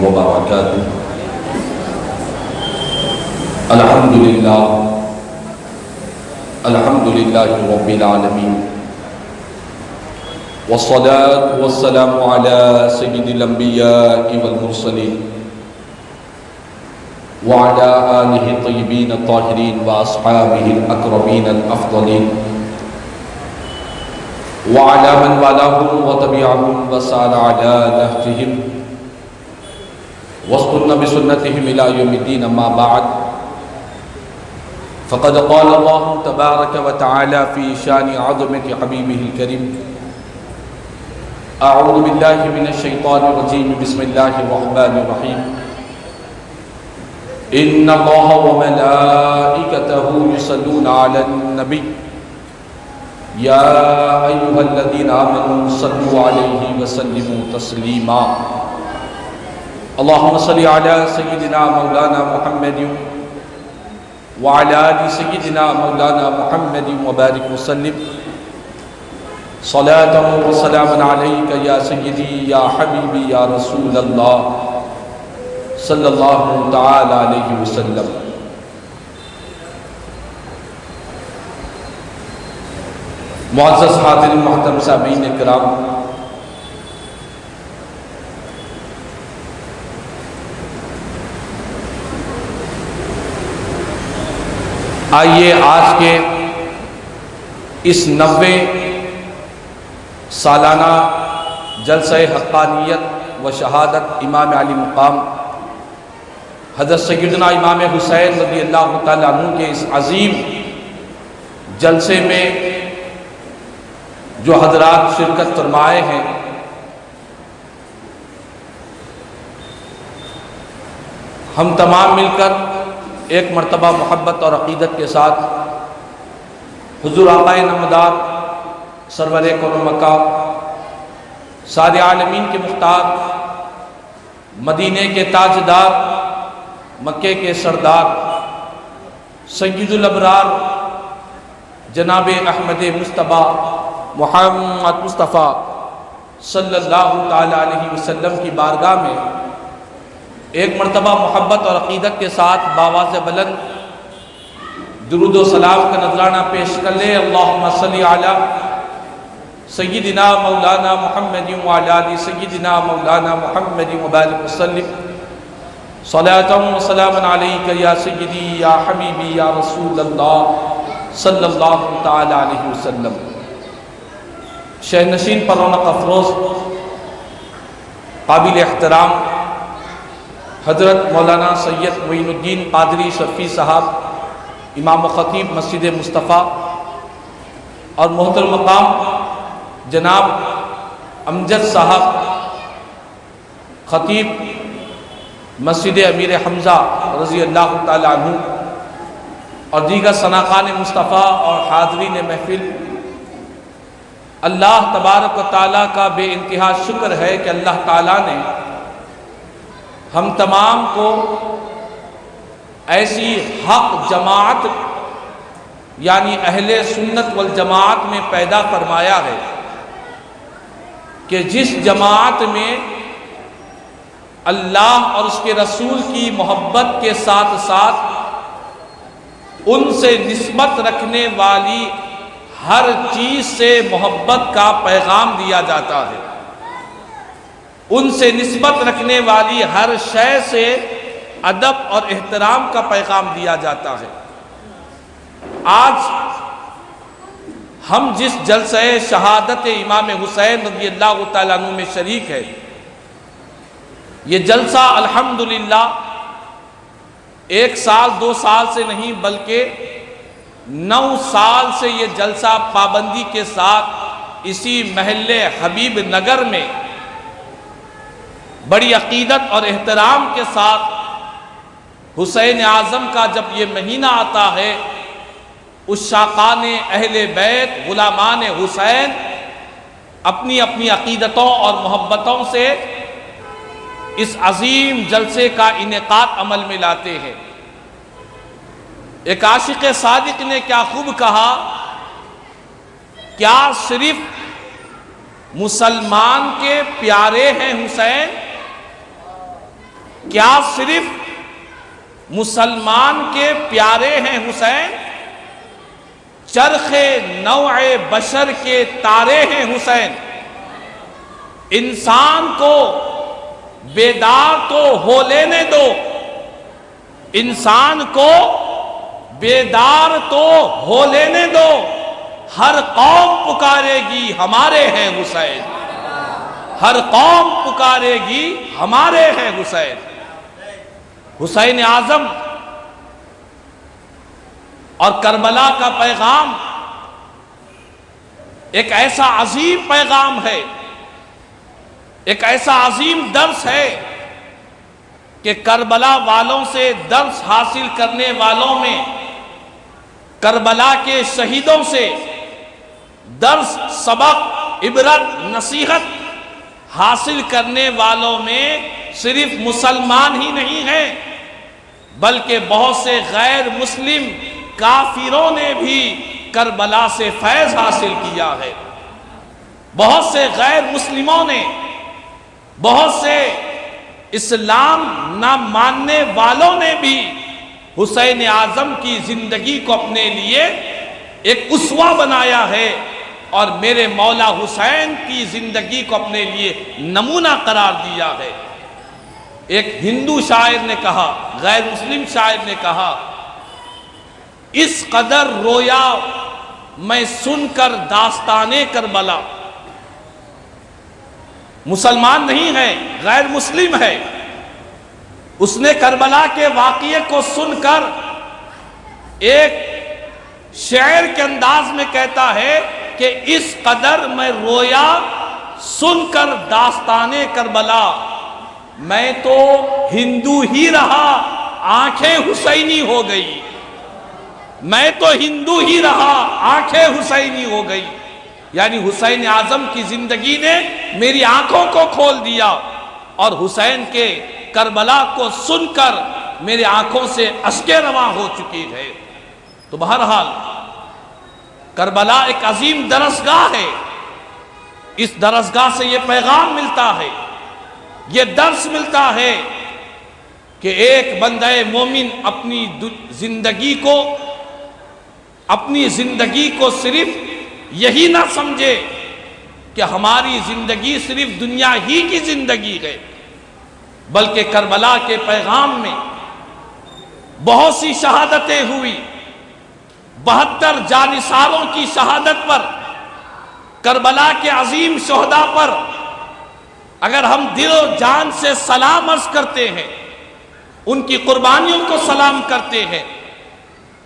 وبركاته. الحمد لله رب العالمين، والصلاة والسلام على سيد الأنبياء والمرسلين وعلى آله الطيبين الطاهرين وأصحابه الأكرمين الأفضلين وعلى من والاهم وتبعهم وسار على نهجهم واستنى بسنتهم إلى يوم الدين. أما بعد، فقد قال الله تبارك وتعالى في شان عظمة حبيبه الكريم: أعوذ بالله من الشيطان الرجيم، بسم الله الرحمن الرحيم. إن الله وملائكته يصلون على النبي يا أيها الذين آمنوا صلوا عليه وسلموا تسليما. اللهم صل على سيدنا مولانا محمد وعلى آل سيدنا مولانا محمد وبارك وسلم صلاة وسلاما عليك يا سيدي يا حبيبي يا رسول الله صلی اللہ تعالی علیہ وسلم. معزز حاضرین محترم سامعین کرام، آئیے آج کے اس 90 سالانہ جلسہ حقانیت و شہادت امام علی مقام حضرت سیدنا امام حسین رضی اللہ تعالیٰ عنہ کے اس عظیم جلسے میں جو حضرات شرکت فرمائے ہیں، ہم تمام مل کر ایک مرتبہ محبت اور عقیدت کے ساتھ حضور آقا نامدار سرور کون و مکہ سارے عالمین کے مختار، مدینے کے تاجدار، مکے کے سردار، سید الابرار جناب احمد مصطفیٰ محمد مصطفیٰ صلی اللہ تعالی علیہ وسلم کی بارگاہ میں ایک مرتبہ محبت اور عقیدت کے ساتھ بآواز بلند درود و سلام کا نذرانہ پیش کر لے. اللہم صلی علی سیدنا مولانا محمد وعلی آل سیدنا مولانا محمد وبارک وسلم صلاۃ و سلام علیک یا سیدی یا حبیبی یا رسول اللہ صلی اللہ تعالی علیہ وسلم. شہر نشین پر رونق افروز قابل احترام حضرت مولانا سید معین الدین قادری شرفی صاحب، امام و خطیب مسجد مصطفیٰ، اور محترم مقام جناب امجد صاحب خطیب مسجد امیر حمزہ رضی اللہ تعالیٰ عنہ، اور دیگر ثناءخوان مصطفیٰ اور حاضرین محفل، اللہ تبارک و تعالیٰ کا بے انتہا شکر ہے کہ اللہ تعالیٰ نے ہم تمام کو ایسی حق جماعت یعنی اہل سنت والجماعت میں پیدا فرمایا ہے کہ جس جماعت میں اللہ اور اس کے رسول کی محبت کے ساتھ ساتھ ان سے نسبت رکھنے والی ہر چیز سے محبت کا پیغام دیا جاتا ہے، ان سے نسبت رکھنے والی ہر شے سے ادب اور احترام کا پیغام دیا جاتا ہے. آج ہم جس جلسہ شہادت امام حسین رضی اللہ تعالیٰ عنہ میں شریک ہے، یہ جلسہ الحمدللہ 1 سال 2 سال سے نہیں بلکہ 9 سال سے یہ جلسہ پابندی کے ساتھ اسی محلے حبیب نگر میں بڑی عقیدت اور احترام کے ساتھ حسین اعظم کا جب یہ مہینہ آتا ہے، عشاقان اہل بیت غلامان حسین اپنی اپنی عقیدتوں اور محبتوں سے اس عظیم جلسے کا انعقاد عمل میں لاتے ہیں. ایک عاشق صادق نے کیا خوب کہا، کیا صرف مسلمان کے پیارے ہیں حسین؟ کیا صرف مسلمان کے پیارے ہیں حسین؟ چرخ نوع بشر کے تارے ہیں حسین۔ انسان کو بیدار تو ہو لینے دو، انسان کو بیدار تو ہو لینے دو، ہر قوم پکارے گی ہمارے ہیں حسین، ہر قوم پکارے گی ہمارے ہیں حسین۔ حسین اعظم اور کربلا کا پیغام ایک ایسا عظیم پیغام ہے، ایک ایسا عظیم درس ہے کہ کربلا والوں سے درس حاصل کرنے والوں میں، کربلا کے شہیدوں سے درس، سبق، عبرت، نصیحت حاصل کرنے والوں میں صرف مسلمان ہی نہیں ہیں، بلکہ بہت سے غیر مسلم کافروں نے بھی کربلا سے فیض حاصل کیا ہے۔ بہت سے غیر مسلموں نے، بہت سے اسلام نہ ماننے والوں نے بھی حسین اعظم کی زندگی کو اپنے لیے ایک اسوہ بنایا ہے، اور میرے مولا حسین کی زندگی کو اپنے لیے نمونہ قرار دیا ہے۔ ایک ہندو شاعر نے کہا، غیر مسلم شاعر نے کہا، اس قدر رویا میں سن کر داستان کربلا۔ مسلمان نہیں ہے، غیر مسلم ہے، اس نے کربلا کے واقعے کو سن کر ایک شعر کے انداز میں کہتا ہے کہ اس قدر میں رویا سن کر داستان کربلا، میں تو ہندو ہی رہا آنکھیں حسینی ہو گئی، میں تو ہندو ہی رہا آنکھیں حسینی ہو گئی۔ یعنی حسین اعظم کی زندگی نے میری آنکھوں کو کھول دیا، اور حسین کے کربلا کو سن کر میری آنکھوں سے اشکیں رواں ہو چکی ہے۔ تو بہرحال کربلا ایک عظیم درسگاہ ہے، اس درسگاہ سے یہ پیغام ملتا ہے، یہ درس ملتا ہے کہ ایک بندہ مومن اپنی زندگی کو صرف یہی نہ سمجھے کہ ہماری زندگی صرف دنیا ہی کی زندگی ہے، بلکہ کربلا کے پیغام میں بہت سی شہادتیں ہوئی، 72 جانثاروں کی شہادت پر، کربلا کے عظیم شہداء پر اگر ہم دل و جان سے سلام عرض کرتے ہیں، ان کی قربانیوں کو سلام کرتے ہیں،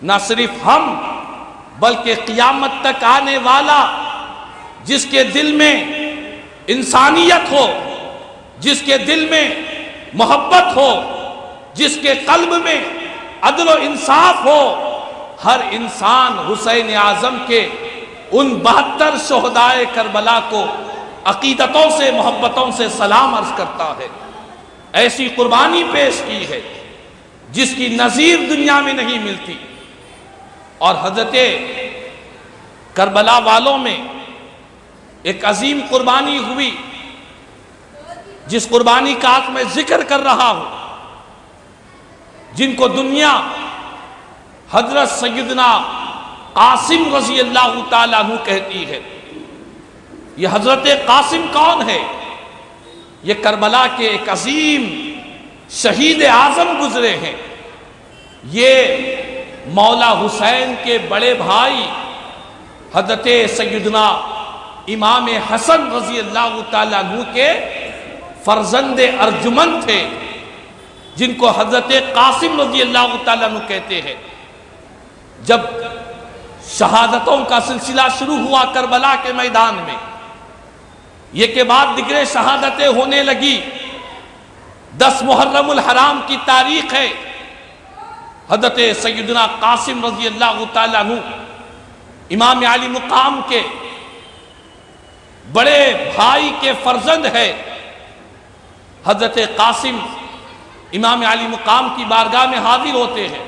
نہ صرف ہم بلکہ قیامت تک آنے والا جس کے دل میں انسانیت ہو، جس کے دل میں محبت ہو، جس کے قلب میں عدل و انصاف ہو، ہر انسان حسین اعظم کے ان 72 شہدائے کربلا کو عقیدتوں سے، محبتوں سے سلام عرض کرتا ہے۔ ایسی قربانی پیش کی ہے جس کی نظیر دنیا میں نہیں ملتی، اور حضرت کربلا والوں میں ایک عظیم قربانی ہوئی جس قربانی کا آج میں ذکر کر رہا ہوں، جن کو دنیا حضرت سیدنا قاسم رضی اللہ تعالیٰ عنہ کہتی ہے۔ یہ حضرت قاسم کون ہے؟ یہ کربلا کے ایک عظیم شہید اعظم گزرے ہیں۔ یہ مولا حسین کے بڑے بھائی حضرت سیدنا امام حسن رضی اللہ تعالیٰ عنہ کے فرزند ارجمند تھے، جن کو حضرت قاسم رضی اللہ تعالیٰ عنہ کہتے ہیں۔ جب شہادتوں کا سلسلہ شروع ہوا کربلا کے میدان میں، یہ کے بعد دیگر شہادتیں ہونے لگی۔ 10 محرم الحرام کی تاریخ ہے، حضرت سیدنا قاسم رضی اللہ تعالیٰ عنہ امام علی مقام کے بڑے بھائی کے فرزند ہے۔ حضرت قاسم امام علی مقام کی بارگاہ میں حاضر ہوتے ہیں،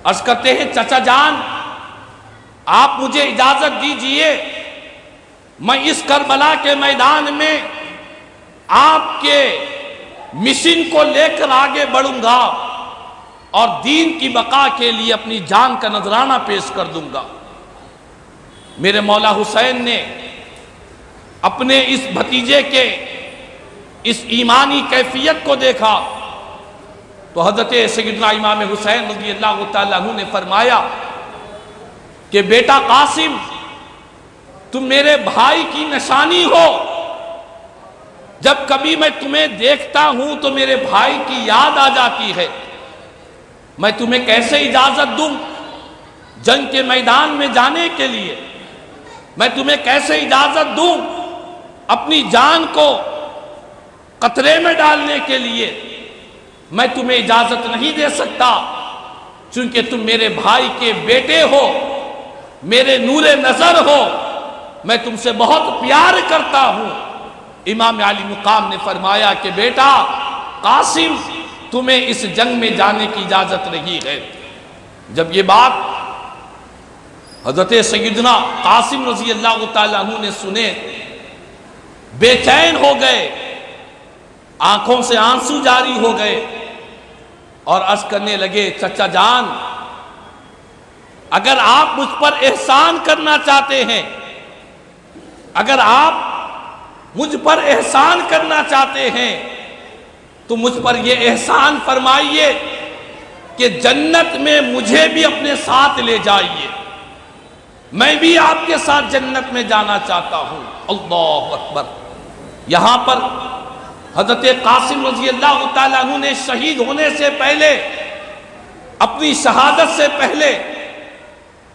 عرض کرتے ہیں چچا جان آپ مجھے اجازت دیجئے میں اس کربلا کے میدان میں آپ کے مشن کو لے کر آگے بڑھوں گا اور دین کی بقا کے لیے اپنی جان کا نذرانہ پیش کر دوں گا۔ میرے مولا حسین نے اپنے اس بھتیجے کے اس ایمانی کیفیت کو دیکھا تو حضرت سیدنا امام حسین رضی اللہ تعالیٰ عنہ نے فرمایا کہ بیٹا قاسم، تم میرے بھائی کی نشانی ہو، جب کبھی میں تمہیں دیکھتا ہوں تو میرے بھائی کی یاد آ جاتی ہے۔ میں تمہیں کیسے اجازت دوں جنگ کے میدان میں جانے کے لیے؟ میں تمہیں کیسے اجازت دوں اپنی جان کو قطرے میں ڈالنے کے لیے؟ میں تمہیں اجازت نہیں دے سکتا، چونکہ تم میرے بھائی کے بیٹے ہو، میرے نور نظر ہو، میں تم سے بہت پیار کرتا ہوں۔ امام علی مقام نے فرمایا کہ بیٹا قاسم، تمہیں اس جنگ میں جانے کی اجازت نہیں ہے۔ جب یہ بات حضرت سیدنا قاسم رضی اللہ تعالیٰ عنہ نے سنے، بے چین ہو گئے، آنکھوں سے آنسو جاری ہو گئے اور عرض کرنے لگے، چچا جان، اگر آپ مجھ پر احسان کرنا چاہتے ہیں، اگر آپ مجھ پر احسان کرنا چاہتے ہیں تو مجھ پر یہ احسان فرمائیے کہ جنت میں مجھے بھی اپنے ساتھ لے جائیے، میں بھی آپ کے ساتھ جنت میں جانا چاہتا ہوں۔ اللہ اکبر۔ یہاں پر حضرت قاسم رضی اللہ تعالیٰ عنہ نے شہید ہونے سے پہلے، اپنی شہادت سے پہلے،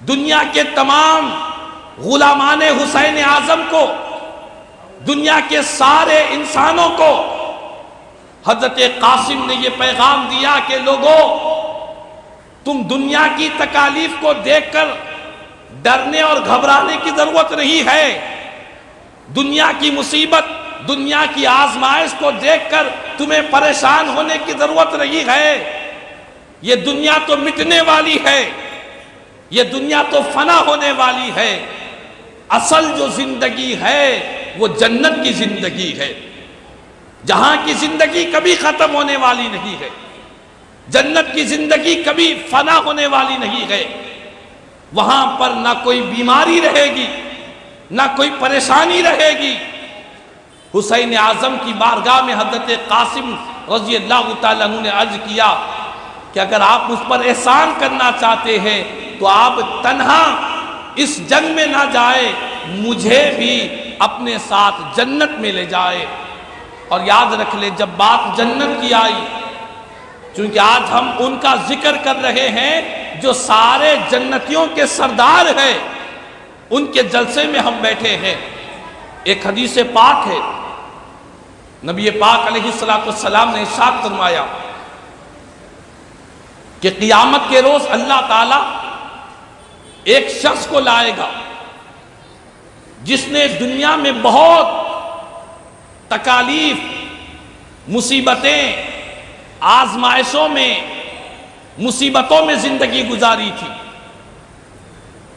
دنیا کے تمام غلامان حسین اعظم کو، دنیا کے سارے انسانوں کو حضرت قاسم نے یہ پیغام دیا کہ لوگوں، تم دنیا کی تکالیف کو دیکھ کر ڈرنے اور گھبرانے کی ضرورت نہیں ہے، دنیا کی مصیبت، دنیا کی آزمائش کو دیکھ کر تمہیں پریشان ہونے کی ضرورت نہیں ہے۔ یہ دنیا تو مٹنے والی ہے، یہ دنیا تو فنا ہونے والی ہے، اصل جو زندگی ہے وہ جنت کی زندگی ہے، جہاں کی زندگی کبھی ختم ہونے والی نہیں ہے، جنت کی زندگی کبھی فنا ہونے والی نہیں ہے، وہاں پر نہ کوئی بیماری رہے گی، نہ کوئی پریشانی رہے گی۔ حسین اعظم کی بارگاہ میں حضرت قاسم رضی اللہ تعالیٰ عنہ نے عرض کیا کہ اگر آپ مجھ پر احسان کرنا چاہتے ہیں تو آپ تنہا اس جنگ میں نہ جائے، مجھے بھی اپنے ساتھ جنت میں لے جائے۔ اور یاد رکھ لے، جب بات جنت کی آئی، چونکہ آج ہم ان کا ذکر کر رہے ہیں جو سارے جنتیوں کے سردار ہیں، ان کے جلسے میں ہم بیٹھے ہیں۔ ایک حدیث پاک ہے، نبی پاک علیہ السلام نے ارشاد فرمایا کہ قیامت کے روز اللہ تعالیٰ ایک شخص کو لائے گا جس نے دنیا میں بہت تکالیف، مصیبتیں، آزمائشوں میں، مصیبتوں میں زندگی گزاری تھی۔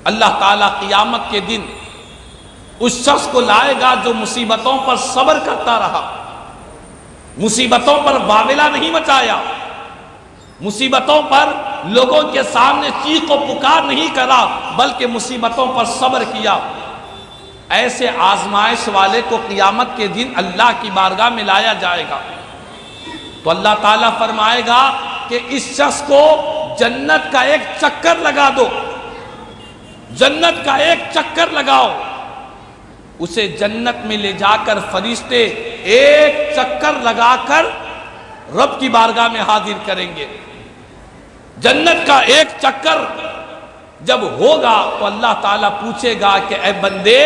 اللہ تعالیٰ قیامت کے دن اس شخص کو لائے گا جو مصیبتوں پر صبر کرتا رہا، مصیبتوں پر واویلا نہیں مچایا، مصیبتوں پر لوگوں کے سامنے چیخ و پکار نہیں کرا، بلکہ مصیبتوں پر صبر کیا۔ ایسے آزمائش والے کو قیامت کے دن اللہ کی بارگاہ میں لایا جائے گا تو اللہ تعالیٰ فرمائے گا کہ اس شخص کو جنت کا ایک چکر لگا دو، جنت کا ایک چکر لگاؤ۔ اسے جنت میں لے جا کر فرشتے ایک چکر لگا کر رب کی بارگاہ میں حاضر کریں گے۔ جنت کا ایک چکر جب ہوگا تو اللہ تعالیٰ پوچھے گا کہ اے بندے،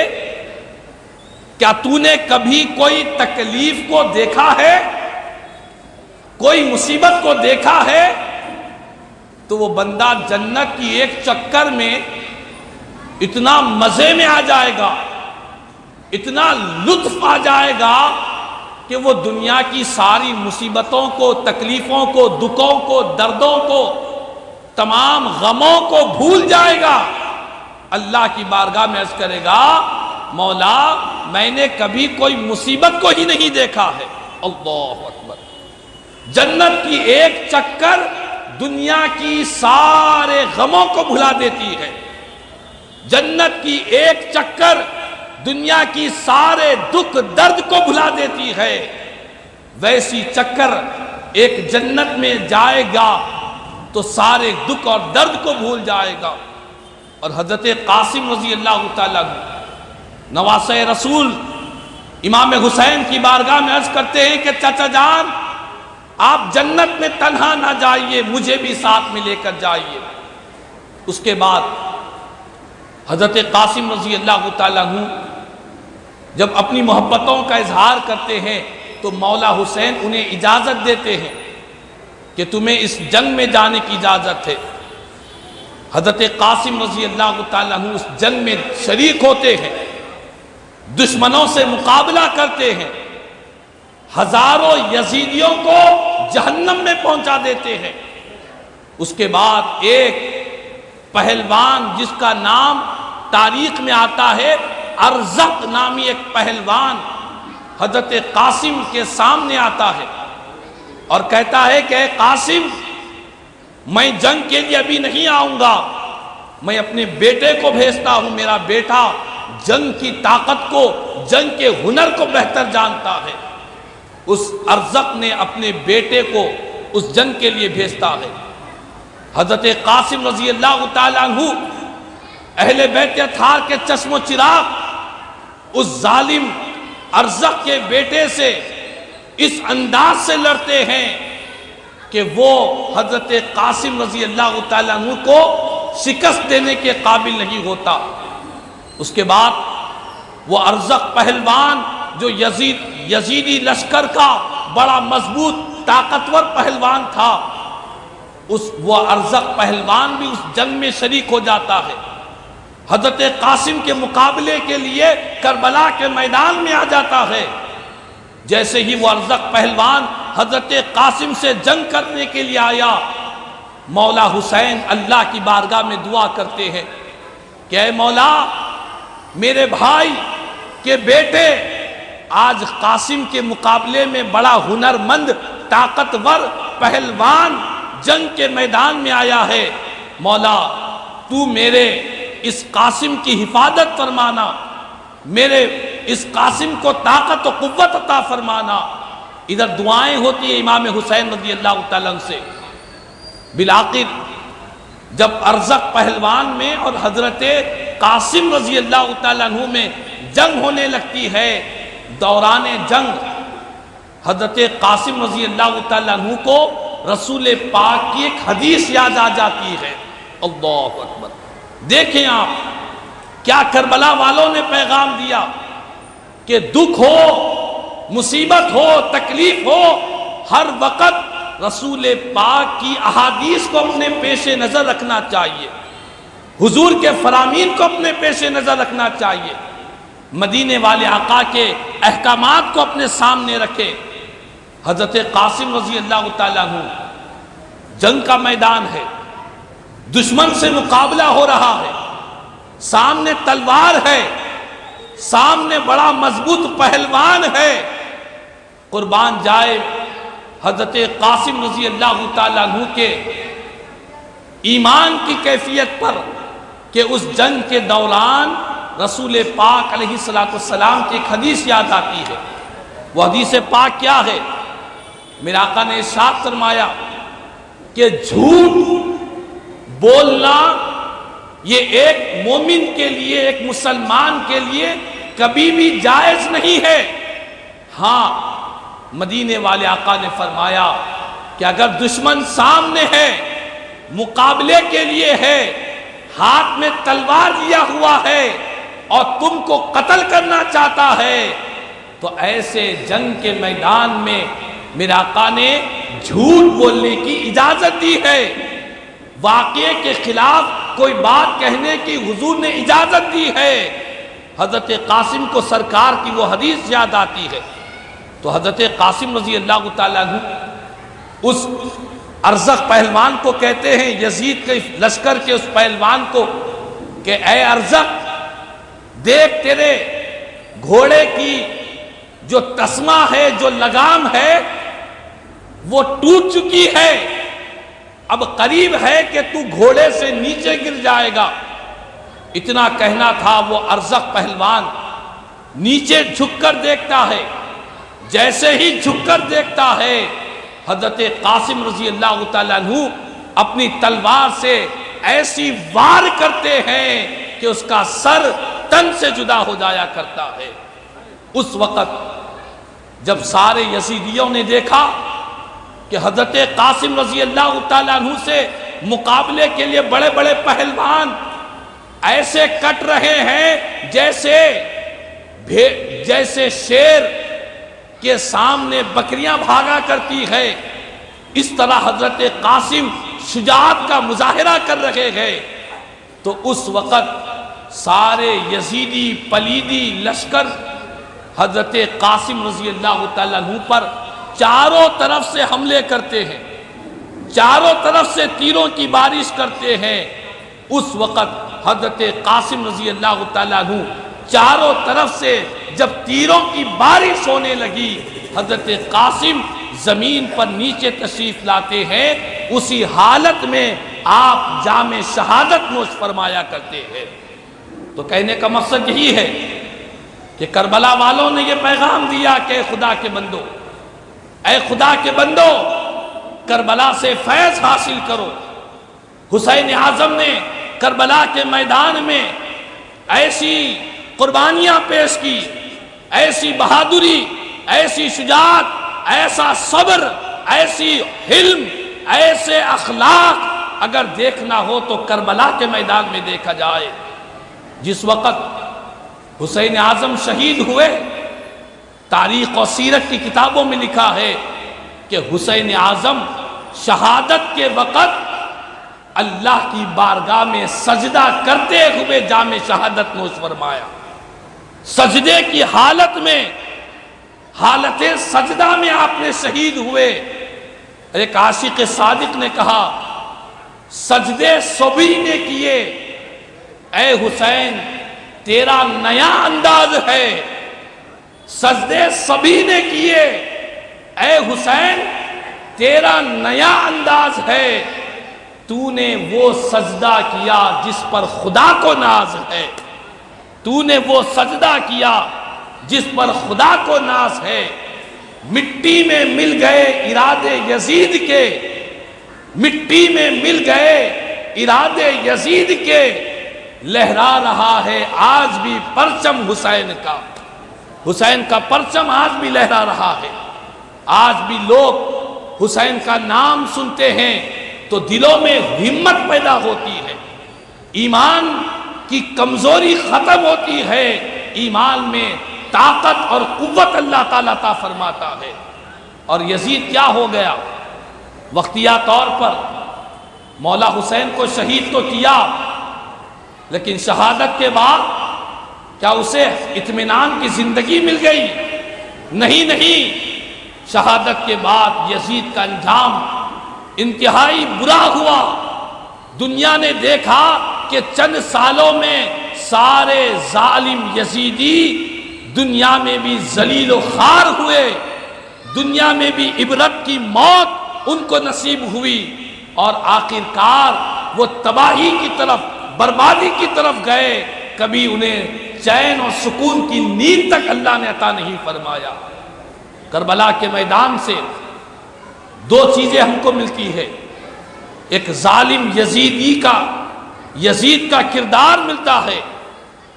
کیا تو نے کبھی کوئی تکلیف کو دیکھا ہے، کوئی مصیبت کو دیکھا ہے؟ تو وہ بندہ جنت کی ایک چکر میں اتنا مزے میں آ جائے گا، اتنا لطف آ جائے گا کہ وہ دنیا کی ساری مصیبتوں کو، تکلیفوں کو، دکھوں کو، دردوں کو، تمام غموں کو بھول جائے گا۔ اللہ کی بارگاہ میں عرض کرے گا، مولا میں نے کبھی کوئی مصیبت کو ہی نہیں دیکھا ہے۔ اللہ اکبر۔ جنت کی ایک چکر دنیا کی سارے غموں کو بھلا دیتی ہے، جنت کی ایک چکر دنیا کی سارے دکھ درد کو بھلا دیتی ہے۔ ویسی چکر ایک جنت میں جائے گا تو سارے دکھ اور درد کو بھول جائے گا۔ اور حضرت قاسم رضی اللہ تعالیٰ نواسہ رسول امام حسین کی بارگاہ میں عرض کرتے ہیں کہ چچا جان آپ جنت میں تنہا نہ جائیے، مجھے بھی ساتھ میں لے کر جائیے۔ اس کے بعد حضرت قاسم رضی اللہ تعالیٰ جب اپنی محبتوں کا اظہار کرتے ہیں تو مولا حسین انہیں اجازت دیتے ہیں کہ تمہیں اس جنگ میں جانے کی اجازت ہے۔ حضرت قاسم رضی اللہ تعالیٰ اس جنگ میں شریک ہوتے ہیں، دشمنوں سے مقابلہ کرتے ہیں، ہزاروں یزیدیوں کو جہنم میں پہنچا دیتے ہیں۔ اس کے بعد ایک پہلوان جس کا نام تاریخ میں آتا ہے ارزق نامی ایک پہلوان حضرت قاسم کے سامنے آتا ہے اور کہتا ہے کہ اے قاسم، میں جنگ کے لیے ابھی نہیں آؤں گا، میں اپنے بیٹے کو بھیجتا ہوں، میرا بیٹا جنگ کی طاقت کو، جنگ کے ہنر کو بہتر جانتا ہے۔ اس ارزق نے اپنے بیٹے کو اس جنگ کے لیے بھیجتا ہے۔ حضرت قاسم رضی اللہ تعالیٰ عنہ اہل بیت اطہار کے چشم و چراغ اس ظالم ارزق کے بیٹے سے اس انداز سے لڑتے ہیں کہ وہ حضرت قاسم رضی اللہ تعالیٰ عنہ کو شکست دینے کے قابل نہیں ہوتا۔ اس کے بعد وہ ارزق پہلوان جو یزیدی لشکر کا بڑا مضبوط طاقتور پہلوان تھا، وہ ارزق پہلوان بھی اس جنگ میں شریک ہو جاتا ہے، حضرت قاسم کے مقابلے کے لیے کربلا کے میدان میں آ جاتا ہے۔ جیسے ہی وہ ارزق پہلوان حضرت قاسم سے جنگ کرنے کے لیے آیا، مولا حسین اللہ کی بارگاہ میں دعا کرتے ہیں کہ اے مولا، میرے بھائی کے بیٹے آج قاسم کے مقابلے میں بڑا ہنرمند طاقتور پہلوان جنگ کے میدان میں آیا ہے، مولا تو میرے اس قاسم کی حفاظت فرمانا، میرے اس قاسم کو طاقت و قوت عطا فرمانا۔ ادھر دعائیں ہوتی ہیں امام حسین رضی اللہ تعالیٰ سے۔ بالآخر جب ارزق پہلوان میں اور حضرت قاسم رضی اللہ تعالیٰ عنہ میں جنگ ہونے لگتی ہے، دوران جنگ حضرت قاسم رضی اللہ تعالیٰ عنہ کو رسول پاک کی ایک حدیث یاد آ جاتی ہے۔ اللہ اکبر! دیکھیں آپ کیا کربلا والوں نے پیغام دیا کہ دکھ ہو، مصیبت ہو، تکلیف ہو، ہر وقت رسول پاک کی احادیث کو اپنے پیش نظر رکھنا چاہیے، حضور کے فرامین کو اپنے پیش نظر رکھنا چاہیے، مدینے والے آقا کے احکامات کو اپنے سامنے رکھے۔ حضرت قاسم رضی اللہ تعالیٰ عنہ جنگ کا میدان ہے، دشمن سے مقابلہ ہو رہا ہے، سامنے تلوار ہے، سامنے بڑا مضبوط پہلوان ہے۔ قربان جائے حضرت قاسم رضی اللہ تعالیٰ عنہ کے ایمان کی کیفیت پر کہ اس جنگ کے دوران رسول پاک علیہ السلام کی ایک حدیث یاد آتی ہے۔ وہ حدیث پاک کیا ہے؟ میرے آقا نے ارشاد فرمایا کہ جھوٹ بولنا یہ ایک مومن کے لیے، ایک مسلمان کے لیے کبھی بھی جائز نہیں ہے۔ ہاں، مدینے والے آقا نے فرمایا کہ اگر دشمن سامنے ہے، مقابلے کے لیے ہے، ہاتھ میں تلوار لیا ہوا ہے اور تم کو قتل کرنا چاہتا ہے، تو ایسے جنگ کے میدان میں میرے آقا نے جھوٹ بولنے کی اجازت دی ہے۔ واقعے کے خلاف کوئی بات کہنے کی حضور نے اجازت دی ہے۔ حضرت قاسم کو سرکار کی وہ حدیث یاد آتی ہے تو حضرت قاسم رضی اللہ تعالیٰ عنہ اس ارزق پہلوان کو کہتے ہیں، یزید کے لشکر کے اس پہلوان کو، کہ اے ارزق، دیکھ تیرے گھوڑے کی جو تسمہ ہے، جو لگام ہے، وہ ٹوٹ چکی ہے، اب قریب ہے کہ تو گھوڑے سے نیچے گر جائے گا۔ اتنا کہنا تھا، وہ ارزق پہلوان نیچے جھک کر دیکھتا ہے، جیسے ہی جھک کر دیکھتا ہے حضرت قاسم رضی اللہ تعالیٰ عنہ اپنی تلوار سے ایسی وار کرتے ہیں کہ اس کا سر تن سے جدا ہو جایا کرتا ہے۔ اس وقت جب سارے یزیدیوں نے دیکھا کہ حضرت قاسم رضی اللہ تعالیٰ عنہ سے مقابلے کے لیے بڑے بڑے پہلوان ایسے کٹ رہے ہیں جیسے شیر کے سامنے بکریاں بھاگا کرتی ہے، اس طرح حضرت قاسم شجاعت کا مظاہرہ کر رہے ہیں، تو اس وقت سارے یزیدی پلیدی لشکر حضرت قاسم رضی اللہ تعالیٰ عنہ پر چاروں طرف سے حملے کرتے ہیں، چاروں طرف سے تیروں کی بارش کرتے ہیں۔ اس وقت حضرت قاسم رضی اللہ تعالیٰ عنہ چاروں طرف سے جب تیروں کی بارش ہونے لگی، حضرت قاسم زمین پر نیچے تشریف لاتے ہیں۔ اسی حالت میں آپ جام شہادت نوش فرمایا کرتے ہیں۔ تو کہنے کا مقصد یہی ہے کہ کربلا والوں نے یہ پیغام دیا کہ اے خدا کے بندو، اے خدا کے بندو، کربلا سے فیض حاصل کرو۔ حسین اعظم نے کربلا کے میدان میں ایسی قربانیاں پیش کی، ایسی بہادری، ایسی شجاعت، ایسا صبر، ایسی حلم، ایسے اخلاق اگر دیکھنا ہو تو کربلا کے میدان میں دیکھا جائے۔ جس وقت حسین اعظم شہید ہوئے، تاریخ اور سیرت کی کتابوں میں لکھا ہے کہ حسین اعظم شہادت کے وقت اللہ کی بارگاہ میں سجدہ کرتے ہوئے جام شہادت نوش فرمایا۔ سجدے کی حالت میں، حالت سجدہ میں آپ نے شہید ہوئے۔ ایک عاشق صادق نے کہا، سجدے سبھی نے کیے، اے حسین تیرا نیا انداز ہے۔ سجدے سبھی نے کیے، اے حسین تیرا نیا انداز ہے۔ تو نے وہ سجدہ کیا جس پر خدا کو ناز ہے، تو نے وہ سجدہ کیا جس پر خدا کو ناز ہے۔ مٹی میں مل گئے ارادے یزید کے، مٹی میں مل گئے ارادے یزید کے، لہرا رہا ہے آج بھی پرچم حسین کا، حسین کا پرچم آج بھی لہرا رہا ہے۔ آج بھی لوگ حسین کا نام سنتے ہیں تو دلوں میں ہمت پیدا ہوتی ہے، ایمان کی کمزوری ختم ہوتی ہے، ایمان میں طاقت اور قوت اللہ تعالیٰ عطا فرماتا ہے۔ اور یزید کیا ہو گیا؟ وقتیہ طور پر مولا حسین کو شہید تو کیا، لیکن شہادت کے بعد کیا اسے اطمینان کی زندگی مل گئی؟ نہیں، شہادت کے بعد یزید کا انجام انتہائی برا ہوا۔ دنیا نے دیکھا کہ چند سالوں میں سارے ظالم یزیدی دنیا میں بھی ذلیل و خوار ہوئے، دنیا میں بھی عبرت کی موت ان کو نصیب ہوئی، اور آخرکار وہ تباہی کی طرف، بربادی کی طرف گئے۔ کبھی انہیں چین اور سکون کی نیند تک اللہ نے عطا نہیں فرمایا۔ کربلا کے میدان سے دو چیزیں ہم کو ملتی ہے، ایک ظالم یزید کا کردار ملتا ہے،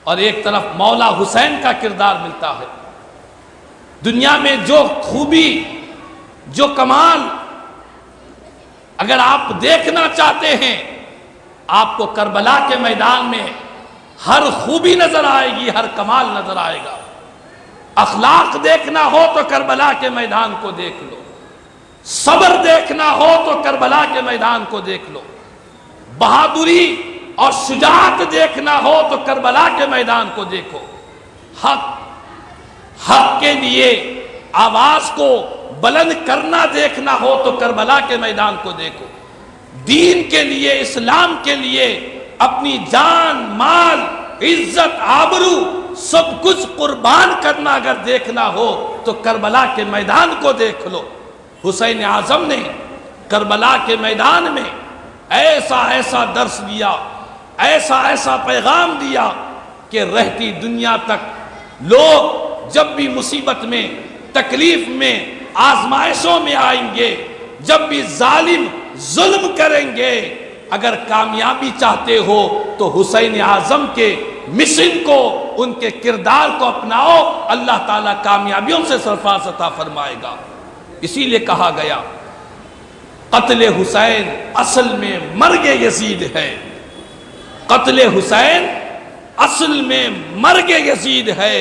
اور ایک طرف مولا حسین کا کردار ملتا ہے۔ دنیا میں جو خوبی، جو کمال اگر آپ دیکھنا چاہتے ہیں، آپ کو کربلا کے میدان میں ہر خوبی نظر آئے گی، ہر کمال نظر آئے گا۔ اخلاق دیکھنا ہو تو کربلا کے میدان کو دیکھ لو، صبر دیکھنا ہو تو کربلا کے میدان کو دیکھ لو، بہادری اور شجاعت دیکھنا ہو تو کربلا کے میدان کو دیکھو۔ حق کے لیے آواز کو بلند کرنا دیکھنا ہو تو کربلا کے میدان کو دیکھو۔ دین کے لیے، اسلام کے لیے اپنی جان، مال، عزت، آبرو سب کچھ قربان کرنا اگر دیکھنا ہو تو کربلا کے میدان کو دیکھ لو۔ حسین اعظم نے کربلا کے میدان میں ایسا ایسا درس دیا، ایسا ایسا پیغام دیا کہ رہتی دنیا تک لوگ جب بھی مصیبت میں، تکلیف میں، آزمائشوں میں آئیں گے، جب بھی ظالم ظلم کریں گے، اگر کامیابی چاہتے ہو تو حسین اعظم کے مشن کو، ان کے کردار کو اپناؤ، اللہ تعالیٰ کامیابیوں سے سرفراز عطا فرمائے گا۔ اسی لیے کہا گیا قتل حسین اصل میں مرگ یزید ہے، قتل حسین اصل میں مرگ یزید ہے۔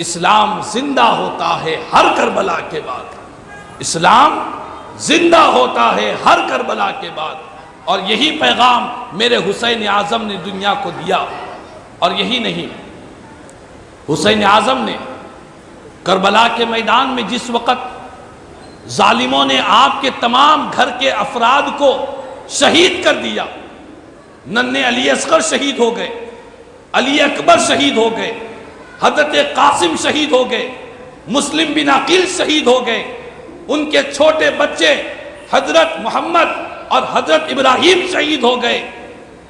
اسلام زندہ ہوتا ہے ہر کربلا کے بعد، اسلام زندہ ہوتا ہے ہر کربلا کے بعد، اور یہی پیغام میرے حسین اعظم نے دنیا کو دیا۔ اور یہی نہیں، حسین اعظم نے کربلا کے میدان میں جس وقت ظالموں نے آپ کے تمام گھر کے افراد کو شہید کر دیا، ننھے علی اصغر شہید ہو گئے، علی اکبر شہید ہو گئے، حضرت قاسم شہید ہو گئے، مسلم بن عقیل شہید ہو گئے، ان کے چھوٹے بچے حضرت محمد اور حضرت ابراہیم شہید ہو گئے۔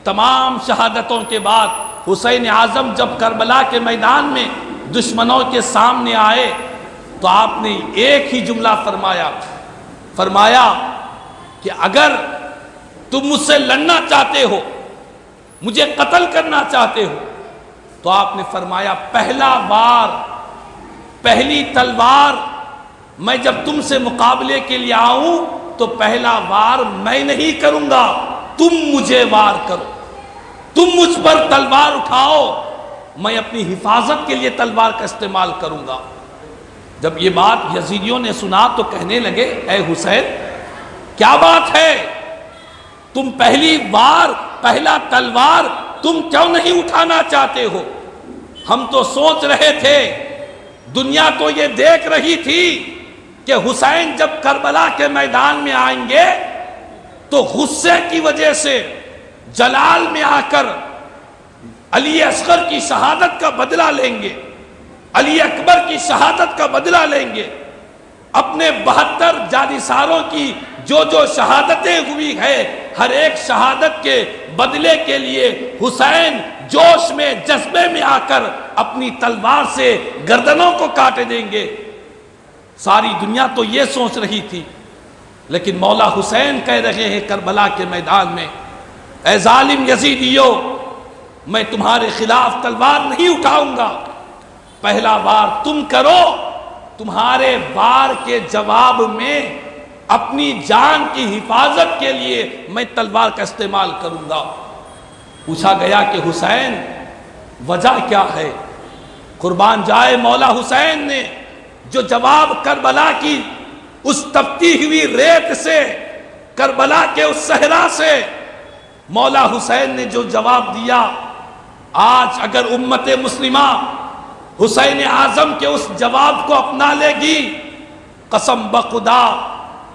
تمام شہادتوں کے بعد حسین اعظم جب کربلا کے میدان میں دشمنوں کے سامنے آئے تو آپ نے ایک ہی جملہ فرمایا کہ اگر تم مجھ سے لڑنا چاہتے ہو، مجھے قتل کرنا چاہتے ہو، تو آپ نے فرمایا پہلا وار، پہلی تلوار میں جب تم سے مقابلے کے لیے آؤں تو پہلا وار میں نہیں کروں گا، تم مجھے وار کرو، تم مجھ پر تلوار اٹھاؤ، میں اپنی حفاظت کے لیے تلوار کا استعمال کروں گا۔ جب یہ بات یزیدیوں نے سنا تو کہنے لگے اے حسین کیا بات ہے، تم پہلی بار پہلا تلوار تم کیوں نہیں اٹھانا چاہتے ہو؟ ہم تو سوچ رہے تھے، دنیا تو یہ دیکھ رہی تھی کہ حسین جب کربلا کے میدان میں آئیں گے تو غصے کی وجہ سے جلال میں آ کر علی اصغر کی شہادت کا بدلہ لیں گے، علی اکبر کی شہادت کا بدلہ لیں گے، اپنے 72 جانثاروں کی جو شہادتیں ہوئی ہے ہر ایک شہادت کے بدلے کے لیے حسین جوش میں، جذبے میں آ کر اپنی تلوار سے گردنوں کو کاٹ دیں گے۔ ساری دنیا تو یہ سوچ رہی تھی، لیکن مولا حسین کہہ رہے ہیں کربلا کے میدان میں اے ظالم یزیدیو، میں تمہارے خلاف تلوار نہیں اٹھاؤں گا، پہلا وار تم کرو، تمہارے وار کے جواب میں اپنی جان کی حفاظت کے لیے میں تلوار کا استعمال کروں گا۔ پوچھا گیا کہ حسین وجہ کیا ہے؟ قربان جائے مولا حسین نے جو جواب کربلا کی اس تپتی ہوئی ریت سے، کربلا کے اس صحرا سے مولا حسین نے جو جواب دیا، آج اگر امت مسلمہ حسین اعظم کے اس جواب کو اپنا لے گی، قسم بخدا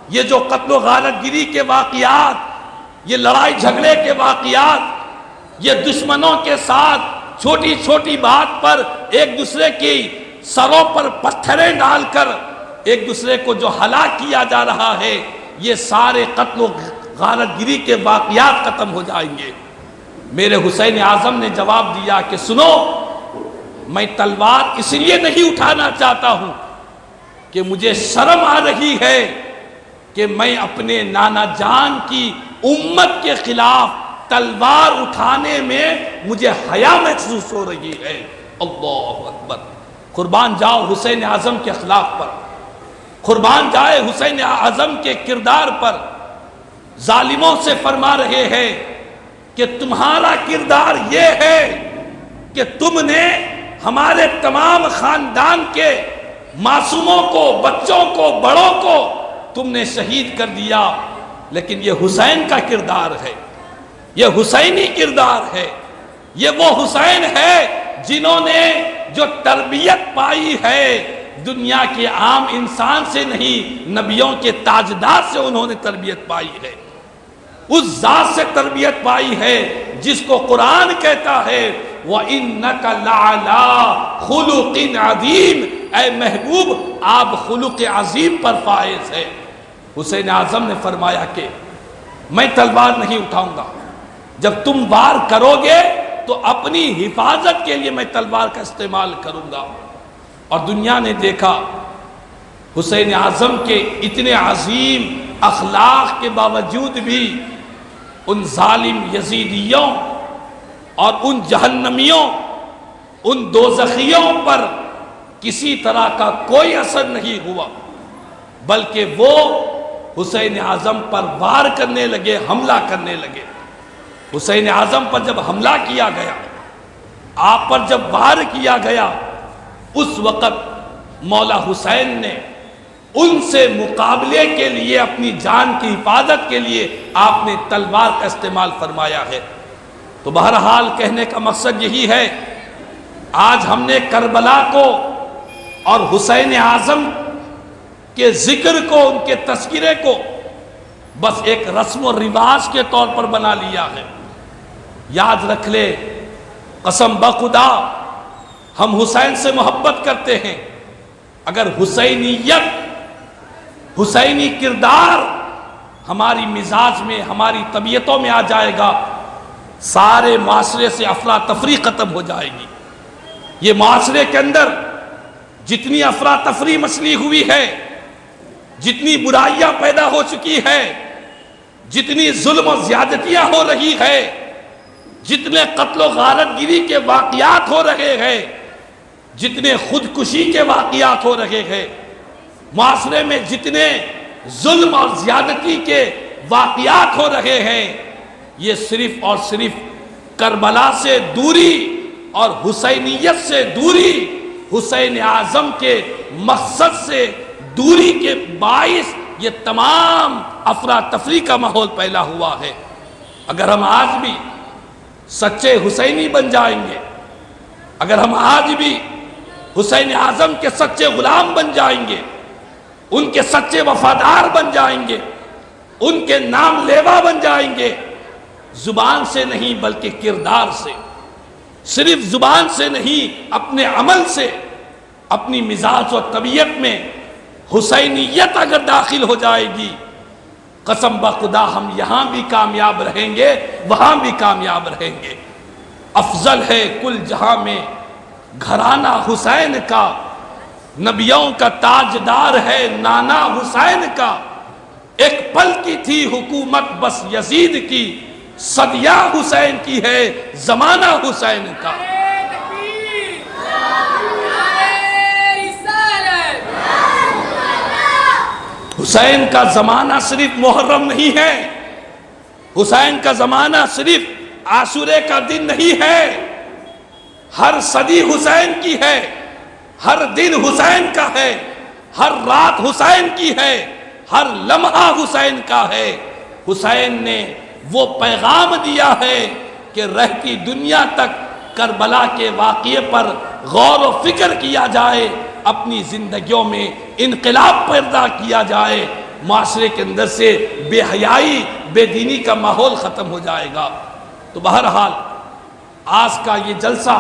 یہ جو قتل و غارت گری کے واقعات، یہ لڑائی جھگڑے کے واقعات، یہ دشمنوں کے ساتھ چھوٹی چھوٹی بات پر ایک دوسرے کی سروں پر پتھریں ڈال کر ایک دوسرے کو جو ہلاک کیا جا رہا ہے، یہ سارے قتل و غارت گری کے واقعات ختم ہو جائیں گے۔ میرے حسین اعظم نے جواب دیا کہ سنو، میں تلوار اس لیے نہیں اٹھانا چاہتا ہوں کہ مجھے شرم آ رہی ہے کہ میں اپنے نانا جان کی امت کے خلاف تلوار اٹھانے میں مجھے حیا محسوس ہو رہی ہے۔ اللہ اکبر! قربان جاؤ حسین اعظم کے اخلاق پر، قربان جائے حسین اعظم کے کردار پر۔ ظالموں سے فرما رہے ہیں کہ تمہارا کردار یہ ہے کہ تم نے ہمارے تمام خاندان کے معصوموں کو، بچوں کو، بڑوں کو تم نے شہید کر دیا، لیکن یہ حسین کا کردار ہے، یہ حسینی کردار ہے، یہ وہ حسین ہے جنہوں نے جو تربیت پائی ہے دنیا کے عام انسان سے نہیں، نبیوں کے تاجدار سے انہوں نے تربیت پائی ہے، اس ذات سے تربیت پائی ہے جس کو قرآن کہتا ہے وَإِنَّكَ لَعَلَىٰ خُلُقٍ عَظِيمٍ، اے محبوب آپ خلق عظیم پر فائز ہے۔ حسین اعظم نے فرمایا کہ میں تلوار نہیں اٹھاؤں گا، جب تم وار کرو گے تو اپنی حفاظت کے لیے میں تلوار کا استعمال کروں گا۔ اور دنیا نے دیکھا حسین اعظم کے اتنے عظیم اخلاق کے باوجود بھی ان ظالم یزیدیوں اور ان جہنمیوں، ان دوزخیوں پر کسی طرح کا کوئی اثر نہیں ہوا، بلکہ وہ حسین اعظم پر وار کرنے لگے، حملہ کرنے لگے۔ حسین اعظم پر جب حملہ کیا گیا، آپ پر جب وار کیا گیا، اس وقت مولا حسین نے ان سے مقابلے کے لیے، اپنی جان کی حفاظت کے لیے آپ نے تلوار کا استعمال فرمایا ہے۔ تو بہرحال کہنے کا مقصد یہی ہے، آج ہم نے کربلا کو اور حسین اعظم کے ذکر کو، ان کے تذکرے کو بس ایک رسم و رواج کے طور پر بنا لیا ہے۔ یاد رکھ لے، قسم بخدا ہم حسین سے محبت کرتے ہیں، اگر حسینیت، حسینی کردار ہماری مزاج میں، ہماری طبیعتوں میں آ جائے گا، سارے معاشرے سے افراتفری ختم ہو جائے گی۔ یہ معاشرے کے اندر جتنی افراتفری مچلی ہوئی ہے، جتنی برائیاں پیدا ہو چکی ہے، جتنی ظلم و زیادتیاں ہو رہی ہے، جتنے قتل و غارت گری کے واقعات ہو رہے ہیں، جتنے خودکشی کے واقعات ہو رہے ہیں، معاشرے میں جتنے ظلم اور زیادتی کے واقعات ہو رہے ہیں، یہ صرف اور صرف کربلا سے دوری اور حسینیت سے دوری، حسین اعظم کے مقصد سے دوری کے باعث یہ تمام افراتفری کا ماحول پیدا ہوا ہے۔ اگر ہم آج بھی سچے حسینی بن جائیں گے، اگر ہم آج بھی حسین اعظم کے سچے غلام بن جائیں گے، ان کے سچے وفادار بن جائیں گے، ان کے نام لیوا بن جائیں گے، زبان سے نہیں بلکہ کردار سے، صرف زبان سے نہیں اپنے عمل سے، اپنی مزاج و طبیعت میں حسینیت اگر داخل ہو جائے گی، قسم بخدا ہم یہاں بھی کامیاب رہیں گے، وہاں بھی کامیاب رہیں گے۔ افضل ہے کل جہاں میں گھرانہ حسین کا، نبیوں کا تاجدار ہے نانا حسین کا، ایک پل کی تھی حکومت بس یزید کی، صدیاں حسین کی ہے زمانہ حسین کا۔ حسین کا زمانہ صرف محرم نہیں ہے، حسین کا زمانہ صرف عاشورے کا دن نہیں ہے، ہر صدی حسین کی ہے، ہر دن حسین کا ہے، ہر رات حسین کی ہے، ہر لمحہ حسین کا ہے۔ حسین نے وہ پیغام دیا ہے کہ رہتی دنیا تک کربلا کے واقعے پر غور و فکر کیا جائے، اپنی زندگیوں میں انقلاب پیدا کیا جائے، معاشرے کے اندر سے بے حیائی، بے دینی کا ماحول ختم ہو جائے گا۔ تو بہرحال آج کا یہ جلسہ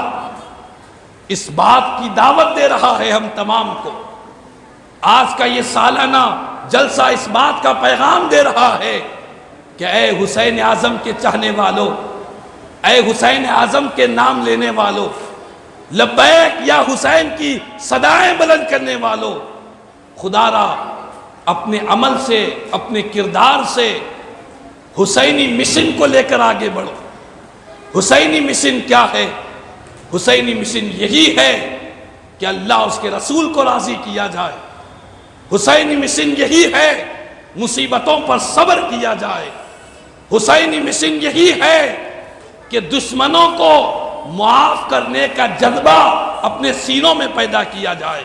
اس بات کی دعوت دے رہا ہے ہم تمام کو، آج کا یہ سالانہ جلسہ اس بات کا پیغام دے رہا ہے کہ اے حسین اعظم کے چاہنے والوں، اے حسین اعظم کے نام لینے والوں، لبیک یا حسین کی صدائیں بلند کرنے والوں، خدا را اپنے عمل سے، اپنے کردار سے حسینی مشن کو لے کر آگے بڑھو۔ حسینی مشن کیا ہے؟ حسینی مشن یہی ہے کہ اللہ اس کے رسول کو راضی کیا جائے۔ حسینی مشن یہی ہے مصیبتوں پر صبر کیا جائے۔ حسینی مشن یہی ہے کہ دشمنوں کو معاف کرنے کا جذبہ اپنے سینوں میں پیدا کیا جائے۔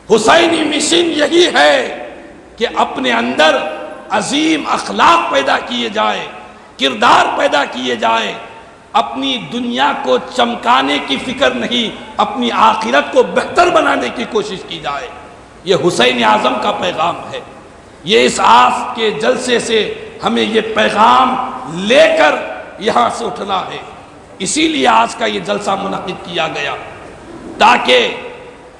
حسینی مشن یہی ہے کہ اپنے اندر عظیم اخلاق پیدا کیے جائے، کردار پیدا کیے جائے، اپنی دنیا کو چمکانے کی فکر نہیں، اپنی آخرت کو بہتر بنانے کی کوشش کی جائے۔ یہ حسین اعظم کا پیغام ہے۔ یہ اس آج کے جلسے سے ہمیں یہ پیغام لے کر یہاں سے اٹھنا ہے۔ اسی لیے آج کا یہ جلسہ منعقد کیا گیا تاکہ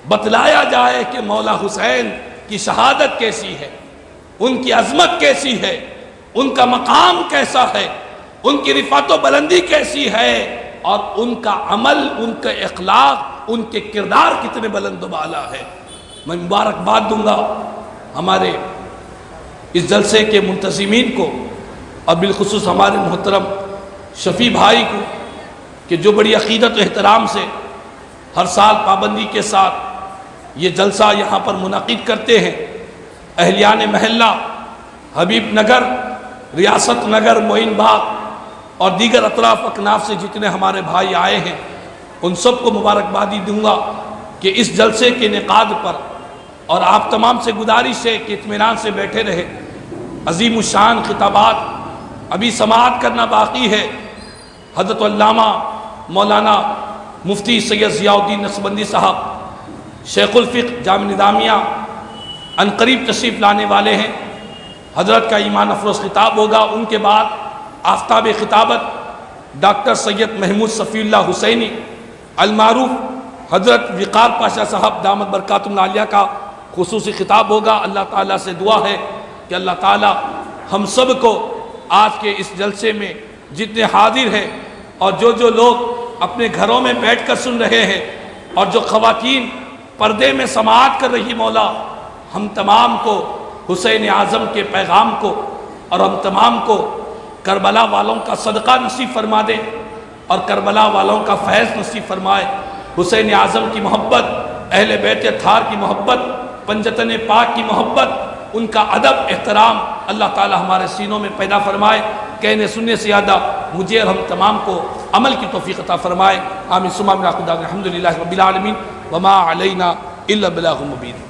بتلایا جائے کہ مولا حسین کی شہادت کیسی ہے، ان کی عظمت کیسی ہے، ان کا مقام کیسا ہے، ان کی رفعت و بلندی کیسی ہے، اور ان کا عمل، ان کا اخلاق، ان کے کردار کتنے بلند و بالا ہے۔ میں مبارکباد دوں گا ہمارے اس جلسے کے منتظمین کو، اور بالخصوص ہمارے محترم شفیع بھائی کو، کہ جو بڑی عقیدت و احترام سے ہر سال پابندی کے ساتھ یہ جلسہ یہاں پر منعقد کرتے ہیں۔ اہلیان محلہ حبیب نگر، ریاست نگر، معین باغ اور دیگر اطراف اکناف سے جتنے ہمارے بھائی آئے ہیں، ان سب کو مبارکبادی دوں گا کہ اس جلسے کے انعقاد پر، اور آپ تمام سے گزارش ہے کہ اطمینان سے بیٹھے رہے۔ عظیم الشان خطابات ابھی سماعت کرنا باقی ہے۔ حضرت علامہ مولانا مفتی سید ضیاء الدین نقشبندی صاحب شیخ الفقہ جامع نظامیہ عنقریب تشریف لانے والے ہیں۔ حضرت کا ایمان افروز خطاب ہوگا۔ ان کے بعد آفتاب خطابت ڈاکٹر سید محمود صفی اللہ حسینی المعروف حضرت وقار پاشا صاحب دامت برکاتہم العالیہ کا خصوصی خطاب ہوگا۔ اللہ تعالیٰ سے دعا ہے کہ اللہ تعالیٰ ہم سب کو آج کے اس جلسے میں جتنے حاضر ہیں، اور جو لوگ اپنے گھروں میں بیٹھ کر سن رہے ہیں، اور جو خواتین پردے میں سماعت کر رہی، مولا ہم تمام کو حسین اعظم کے پیغام کو، اور ہم تمام کو کربلا والوں کا صدقہ نصیب فرما دے، اور کربلا والوں کا فیض نصیب فرمائے۔ حسین اعظم کی محبت، اہل بیت اطہار کی محبت، پنجتن پاک کی محبت، ان کا ادب احترام اللہ تعالی ہمارے سینوں میں پیدا فرمائے۔ کہنے سننے سے زیادہ مجھے اور ہم تمام کو عمل کی توفیق عطا فرمائے۔ آمین ثم آمین۔ الحمدللہ رب العالمین وما علینا الا البلاغ المبین۔